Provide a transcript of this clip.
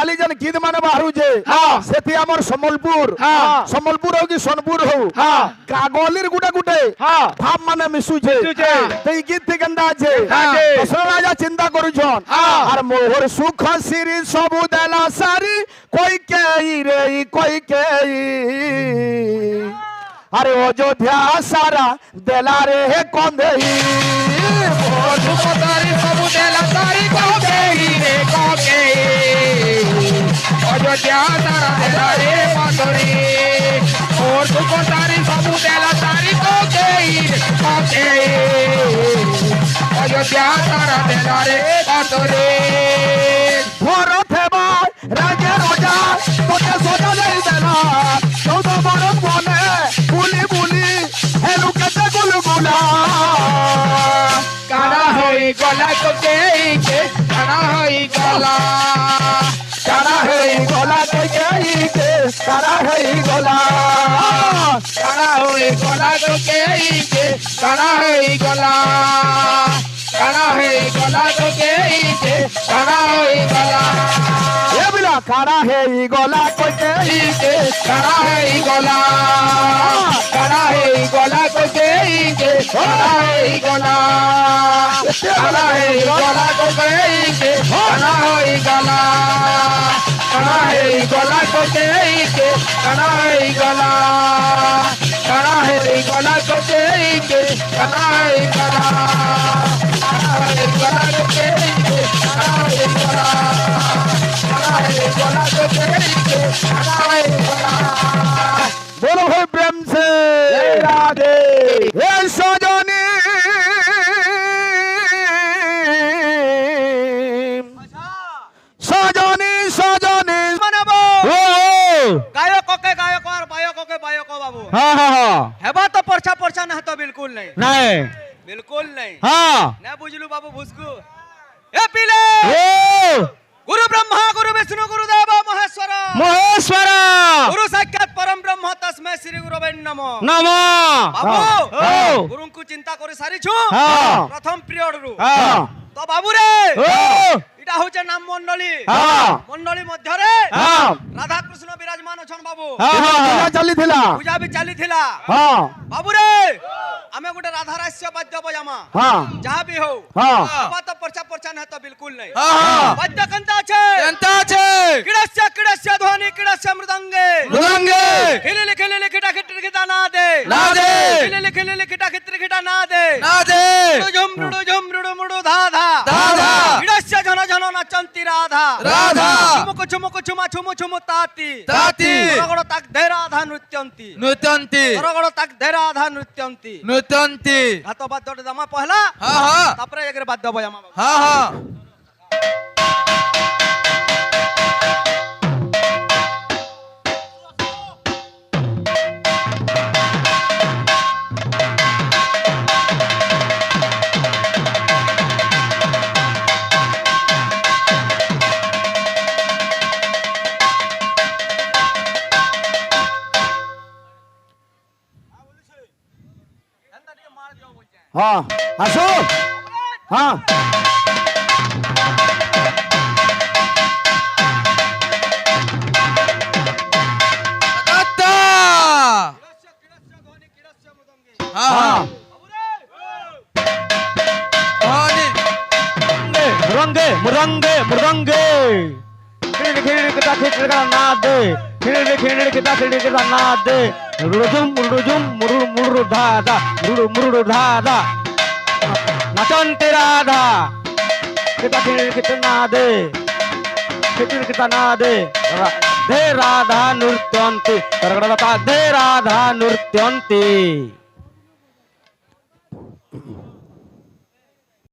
কালি যেন গীত মানে বাহারুছে সেটি আমার সম্বলপুর সম্বলপুর হোক কি সোনপুর হোক কাগলির গুটে গুটে ভাব মানে মিশুছে তো এই গীত থেকে কেন্দা আছে দশরথ রাজা চিন্তা করুছন আর মোহর সুখ সিরি সবু দেলা সারি কই কেই রে কই কেই আরে অযোধ্যা সারা দেলা রে কন্দেই মোহর সুখ সারি সবু দেলা সারি কন্দেই রে কন্দেই অযোধ্যা সারা দেলা রে কন্দেই মোহর সুখ সারি সবু দেলা সারি কন্দেই কন্দেই অযোধ্যা সারা দেলা রে কন্দেই ভরত হেবা রাজা রাজা তোকে সোজা দেই দেলা চৌদ বরণ বনে বুলি বুলি হেলু কেতে গুলগুলা কারা হই গলা তোকে কারা হই গলা কারা হই গলা তোকে কারা হই গলা কারা হই গলা তোকে কারা হই গলা কারা হই গলা তোকে কারা হই গলা এ বিলা কারা হই গলা তোকে কারা হই গলা কারা হই গলা তোকে কারা হই গলা কারা হই গলা তোকে কারা হই গলা কারা হই গলা তোকে কারা হই গলা কারা হই গলা তোকে কারা হই গলা কারা হই গলা তোকে কারা হই গলা কারা হই গলা তোকে কারা হই গলা बोलो भाई प्रेम से राधे हे सजनी सजनी सजनी মানাবো ओ গায়ককে গায়ক আর বায়ককে বায়ক বাবু हाँ हाँ हाँ হেবা তো পরছা পরছা না তো বিলকুল নাই नहीं বিলকুল নাই हाँ না বুঝলু বাবু ভুসকু এ পিলে ओ গুরু ব্রহ্মা গুরু বিষ্ণু গুরু দেব মহেশ্বর महेश्वर গুরু সাক্ষাৎ পরম ব্রহ্ম তস্মৈ শ্রী গুরবে নমঃ नमो বাবু ও গুরুଙ୍କୁ চিন্তা করে সারিছু হ্যাঁ। প্রথম পিরিয়ড রু हाँ তো বাবু রে ओ এটা হচ্ছে নাম মণ্ডলী हाँ মণ্ডলী মধ্যরে हाँ রাধা কৃষ্ণ বিরাজমান অছন বাবু हाँ हाँ चली थिला পূজা বি চালিথিলা हाँ বাবু রে আমি গোটে রাধা রাস্য বাদ্য বজামা हाँ যাহা বি হও हाँ বাবা তো পরচা পরচা না তো বিলকুল নাই हाँ বাদ্য কন্তা আছে जनता छे কিড়স্য ধ্বনি কিড়স্য মৃদঙ্গে मृदंगे খিলিলি খিলিলি খিটা খিটি খিটা না দে ना दे খিলিলি খিলিলি খিটা খিটি খিটা না দে ना दे ঝুম মুড়ু মুড়ু ধা ধা धा धा কিড়স্য ঝন ঝন নাচন্তি রাধা राधा চুমুক চুমুক চুমা চুমু চুমু তাতি ताती গড় তাক ধে রাধা নৃত্যন্তি नृत्यंती গড় তাক ধে রাধা নৃত্যন্তি नृत्यंती ঘাত বাদ্যটা জামা পহলা हाँ हाँ তারপরে এগরে বাদ্য বজামা বাবু हाँ हाँ हाँ आसो हाँ हाँ मुरंगे मुरंगे मुरंगे खिड़की खिड़की का खिड़की का ना दे खिड़की खिड़की का खिड़की का ना दे रुजुम मुरु मुरु धा धा मुरु धा धा नाचंती Radha kita kita nade kita nade de radha nurtyanti de radha nurtyanti